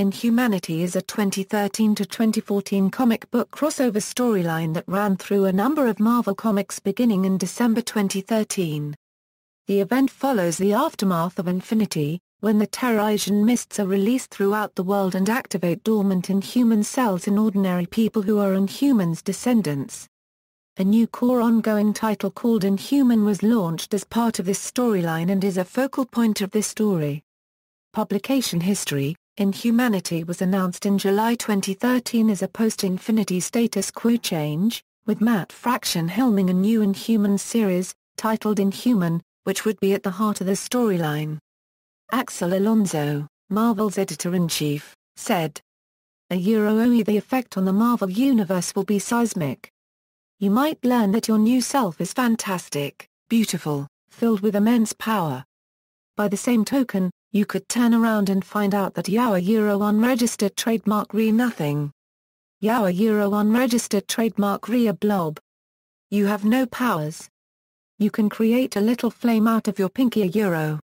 Inhumanity is a 2013 to 2014 comic book crossover storyline that ran through a number of Marvel Comics beginning in December 2013. The event follows the aftermath of Infinity, when the Terrigen Mists are released throughout the world and activate dormant Inhuman cells in ordinary people who are Inhumans' descendants. A new core ongoing title called Inhuman was launched as part of this storyline and is a focal point of this story. Publication history: Inhumanity was announced in July 2013 as a post-Infinity status quo change, with Matt Fraction helming a new Inhumans series, titled Inhuman, which would be at the heart of the storyline. Axel Alonso, Marvel's editor-in-chief, said, "The effect on the Marvel Universe will be seismic. You might learn that your new self is fantastic, beautiful, filled with immense power. By the same token, you could turn around and find out that Euro unregistered trademark re nothing. Euro unregistered trademark re a blob. You have no powers. You can create a little flame out of your pinky Euro."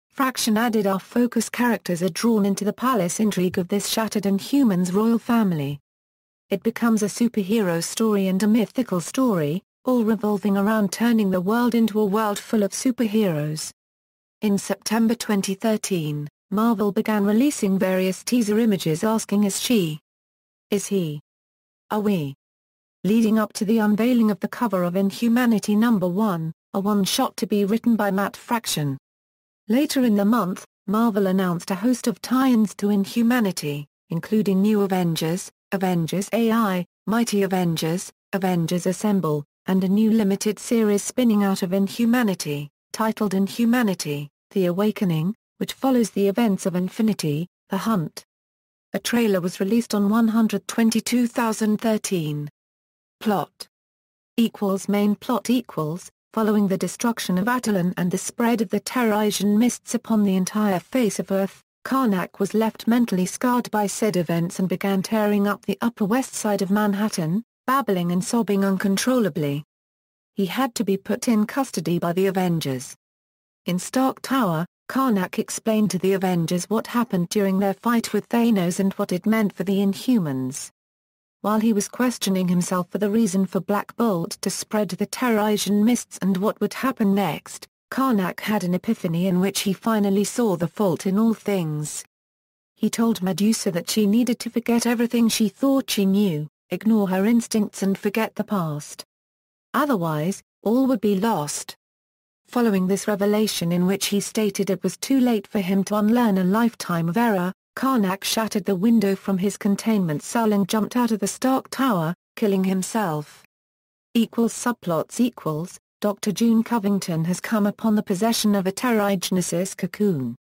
Fraction added, "Our focus characters are drawn into the palace intrigue of this shattered Inhumans royal family. It becomes a superhero story and a mythical story, all revolving around turning the world into a world full of superheroes." In September 2013, Marvel began releasing various teaser images asking "Is she? Is he? Are we?" leading up to the unveiling of the cover of Inhumanity #1, a one-shot to be written by Matt Fraction. Later in the month, Marvel announced a host of tie-ins to Inhumanity, including New Avengers, Avengers AI, Mighty Avengers, Avengers Assemble, and a new limited series spinning out of Inhumanity, titled Inhumanity: The Awakening, which follows the events of Infinity: The Hunt. A trailer was released on 122/2013. Plot Main plot following the destruction of Attilan and the spread of the Terrigen Mists upon the entire face of Earth, Karnak was left mentally scarred by said events and began tearing up the Upper West Side of Manhattan, babbling and sobbing uncontrollably. He had to be put in custody by the Avengers. In Stark Tower, Karnak explained to the Avengers what happened during their fight with Thanos and what it meant for the Inhumans. While he was questioning himself for the reason for Black Bolt to spread the Terrigen Mists and what would happen next, Karnak had an epiphany in which he finally saw the fault in all things. He told Medusa that she needed to forget everything she thought she knew, ignore her instincts and forget the past. Otherwise, all would be lost. Following this revelation, in which he stated it was too late for him to unlearn a lifetime of error, Karnak shattered the window from his containment cell and jumped out of the Stark Tower, killing himself. Subplots: Dr. June Covington has come upon the possession of a Terrigenesis cocoon.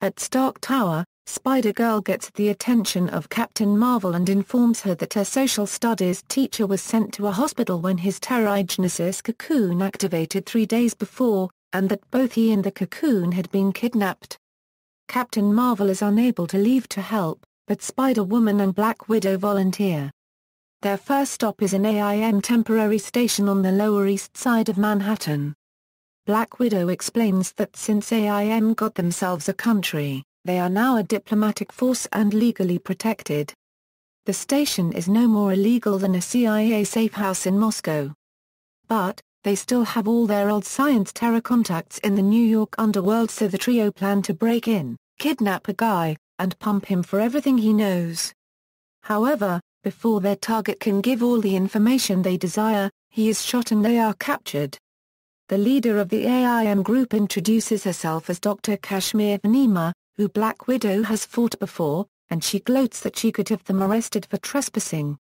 At Stark Tower, Spider-Girl gets the attention of Captain Marvel and informs her that her social studies teacher was sent to a hospital when his Terrigenesis cocoon activated 3 days before, and that both he and the cocoon had been kidnapped. Captain Marvel is unable to leave to help, but Spider-Woman and Black Widow volunteer. Their first stop is an AIM temporary station on the Lower East Side of Manhattan. Black Widow explains that since AIM got themselves a country, they are now a diplomatic force and legally protected. The station is no more illegal than a CIA safe house in Moscow. But, they still have all their old science terror contacts in the New York underworld, so the trio plan to break in, kidnap a guy, and pump him for everything he knows. However, before their target can give all the information they desire, he is shot and they are captured. The leader of the AIM group introduces herself as Dr. Kashmir Venema, who Black Widow has fought before, and she gloats that she could have them arrested for trespassing.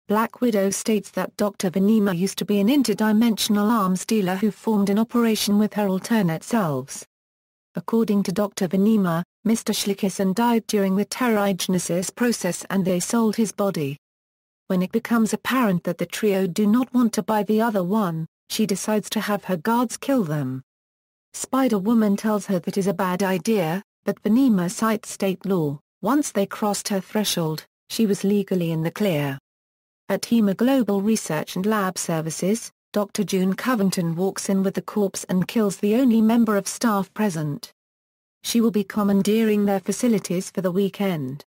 Black Widow states that Dr. Venema used to be an interdimensional arms dealer who formed an operation with her alternate selves. According to Dr. Venema, Mr. Schlickerson died during the Terrigenesis process and they sold his body. When it becomes apparent that the trio do not want to buy the other one, she decides to have her guards kill them. Spider-Woman tells her that is a bad idea, but Venema cites state law. Once they crossed her threshold, she was legally in the clear. At HEMA Global Research and Lab Services, Dr. June Covington walks in with the corpse and kills the only member of staff present. She will be commandeering their facilities for the weekend.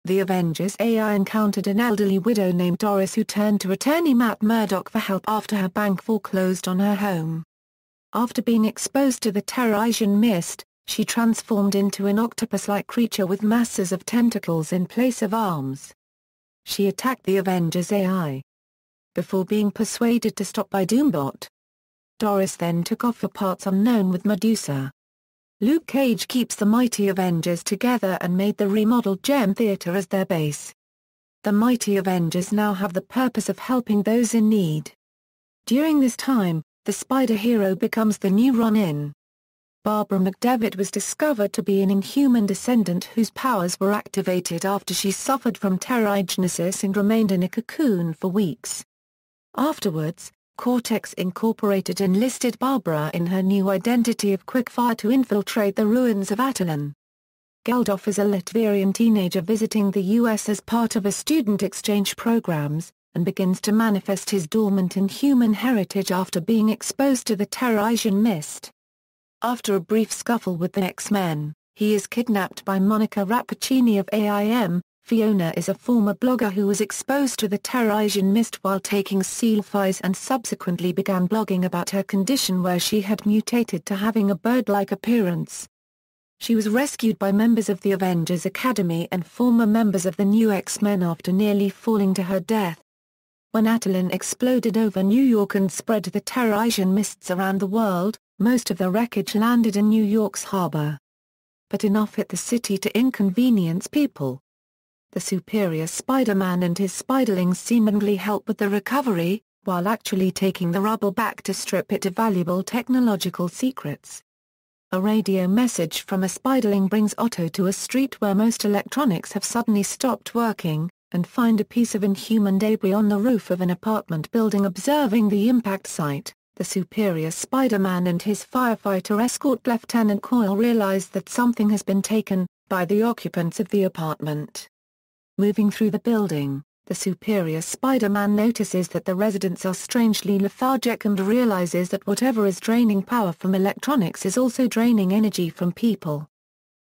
The Avengers AI encountered an elderly widow named Doris who turned to attorney Matt Murdock for help after her bank foreclosed on her home. After being exposed to the Terrigen Mist, she transformed into an octopus-like creature with masses of tentacles in place of arms. She attacked the Avengers AI before being persuaded to stop by Doombot. Doris then took off for parts unknown with Medusa. Luke Cage keeps the Mighty Avengers together and made the remodeled Gem Theater as their base. The Mighty Avengers now have the purpose of helping those in need. During this time, the Spider Hero becomes the new Ronin. Barbara McDevitt was discovered to be an Inhuman descendant whose powers were activated after she suffered from terrigenesis and remained in a cocoon for weeks. Afterwards, Cortex Incorporated enlisted Barbara in her new identity of Quickfire to infiltrate the ruins of Attilan. Geldof is a Latvian teenager visiting the U.S. as part of a student exchange programs, and begins to manifest his dormant Inhuman heritage after being exposed to the Terrigen Mist. After a brief scuffle with the X-Men, he is kidnapped by Monica Rappaccini of AIM. Fiona is a former blogger who was exposed to the Terrigen Mist while taking Sealfies and subsequently began blogging about her condition where she had mutated to having a bird-like appearance. She was rescued by members of the Avengers Academy and former members of the New X-Men after nearly falling to her death. When Attilan exploded over New York and spread the Terrigen Mists around the world, most of the wreckage landed in New York's harbor. But enough hit the city to inconvenience people. The Superior Spider-Man and his Spiderlings seemingly help with the recovery, while actually taking the rubble back to strip it of valuable technological secrets. A radio message from a Spiderling brings Otto to a street where most electronics have suddenly stopped working, and find a piece of Inhuman debris on the roof of an apartment building. Observing the impact site, the Superior Spider-Man and his firefighter escort Lieutenant Coyle realize that something has been taken by the occupants of the apartment. Moving through the building, the Superior Spider-Man notices that the residents are strangely lethargic and realizes that whatever is draining power from electronics is also draining energy from people.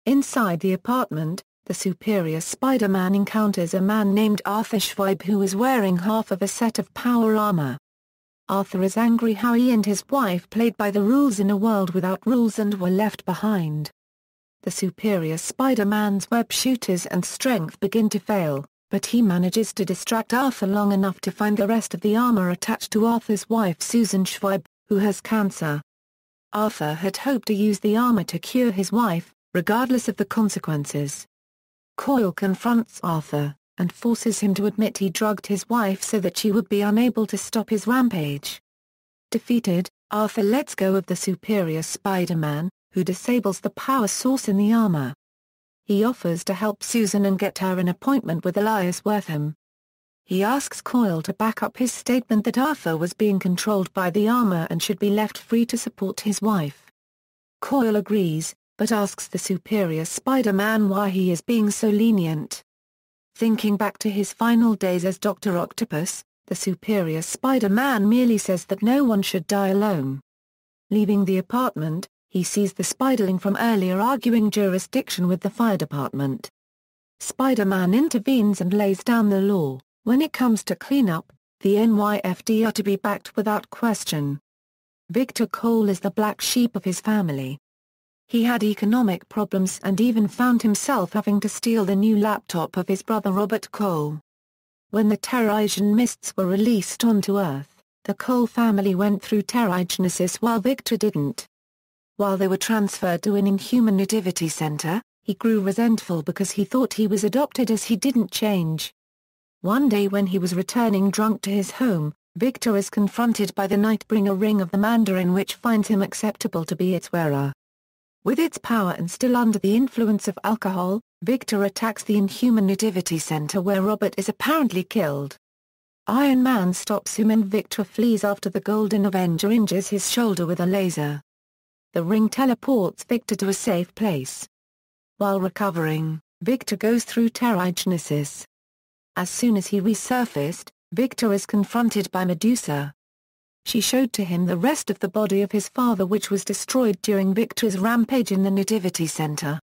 Inside the apartment, the Superior Spider-Man encounters a man named Arthur Schweib who is wearing half of a set of power armor. Arthur is angry how he and his wife played by the rules in a world without rules and were left behind. The Superior Spider-Man's web shooters and strength begin to fail, but he manages to distract Arthur long enough to find the rest of the armor attached to Arthur's wife Susan Schweib, who has cancer. Arthur had hoped to use the armor to cure his wife, regardless of the consequences. Coyle confronts Arthur, and forces him to admit he drugged his wife so that she would be unable to stop his rampage. Defeated, Arthur lets go of the Superior Spider-Man, who disables the power source in the armor. He offers to help Susan and get her an appointment with Elias Wortham. He asks Coyle to back up his statement that Arthur was being controlled by the armor and should be left free to support his wife. Coyle agrees, but asks the Superior Spider-Man why he is being so lenient. Thinking back to his final days as Dr. Octopus, the Superior Spider-Man merely says that no one should die alone. Leaving the apartment, he sees the Spiderling from earlier arguing jurisdiction with the fire department. Spider-Man intervenes and lays down the law: when it comes to cleanup, the NYFD are to be backed without question. Victor Cole is the black sheep of his family. He had economic problems and even found himself having to steal the new laptop of his brother Robert Cole. When the Terrigen Mists were released onto Earth, the Cole family went through terrigenesis while Victor didn't. While they were transferred to an Inhuman nativity center, he grew resentful because he thought he was adopted as he didn't change. One day when he was returning drunk to his home, Victor is confronted by the Nightbringer ring of the Mandarin, which finds him acceptable to be its wearer. With its power and still under the influence of alcohol, Victor attacks the Inhuman nativity center where Robert is apparently killed. Iron Man stops him and Victor flees after the Golden Avenger injures his shoulder with a laser. The ring teleports Victor to a safe place. While recovering, Victor goes through terrigenesis. As soon as he resurfaced, Victor is confronted by Medusa. She showed to him the rest of the body of his father, which was destroyed during Victor's rampage in the Nativity Center.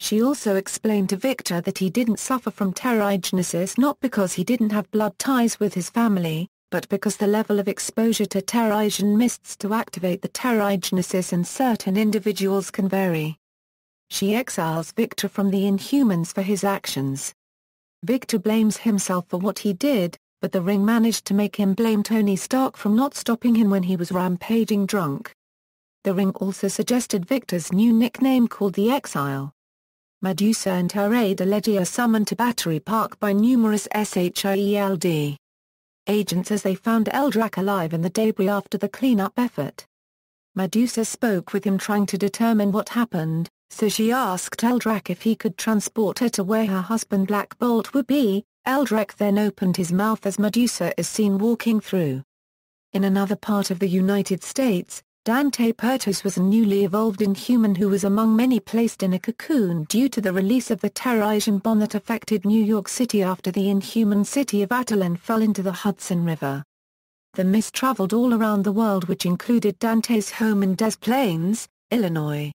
She also explained to Victor that he didn't suffer from terrigenesis not because he didn't have blood ties with his family, but because the level of exposure to Terrigen Mists to activate the terrigenesis in certain individuals can vary. She exiles Victor from the Inhumans for his actions. Victor blames himself for what he did, but the Ring managed to make him blame Tony Stark for not stopping him when he was rampaging drunk. The Ring also suggested Victor's new nickname called the Exile. Medusa and her aide Elegia are summoned to Battery Park by numerous SHIELD agents as they found Eldrak alive in the debris after the cleanup effort. Medusa spoke with him trying to determine what happened, so she asked Eldrak if he could transport her to where her husband Black Bolt would be. Eldrak then opened his mouth as Medusa is seen walking through. In another part of the United States, Dante Pertus was a newly evolved Inhuman who was among many placed in a cocoon due to the release of the Terrigen bomb that affected New York City after the Inhuman city of Attilan fell into the Hudson River. The mist traveled all around the world, which included Dante's home in Des Plaines, Illinois.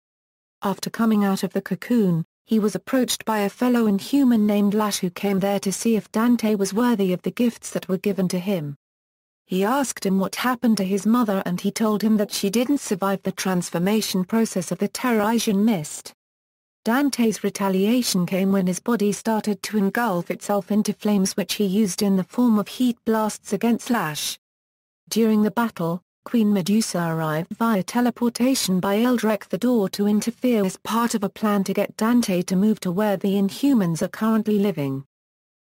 After coming out of the cocoon, he was approached by a fellow Inhuman named Lash who came there to see if Dante was worthy of the gifts that were given to him. He asked him what happened to his mother and he told him that she didn't survive the transformation process of the Terrigen Mist. Dante's retaliation came when his body started to engulf itself into flames, which he used in the form of heat blasts against Lash. During the battle, Queen Medusa arrived via teleportation by Eldrak the Door to interfere as part of a plan to get Dante to move to where the Inhumans are currently living.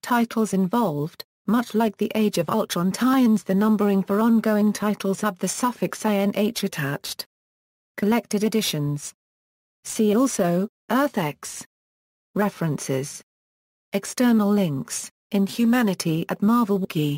Titles involved. Much like the Age of Ultron tie-ins, the numbering for ongoing titles have the suffix INH attached. Collected editions. See also, EarthX. References. External links, Inhumanity at Marvel Wiki.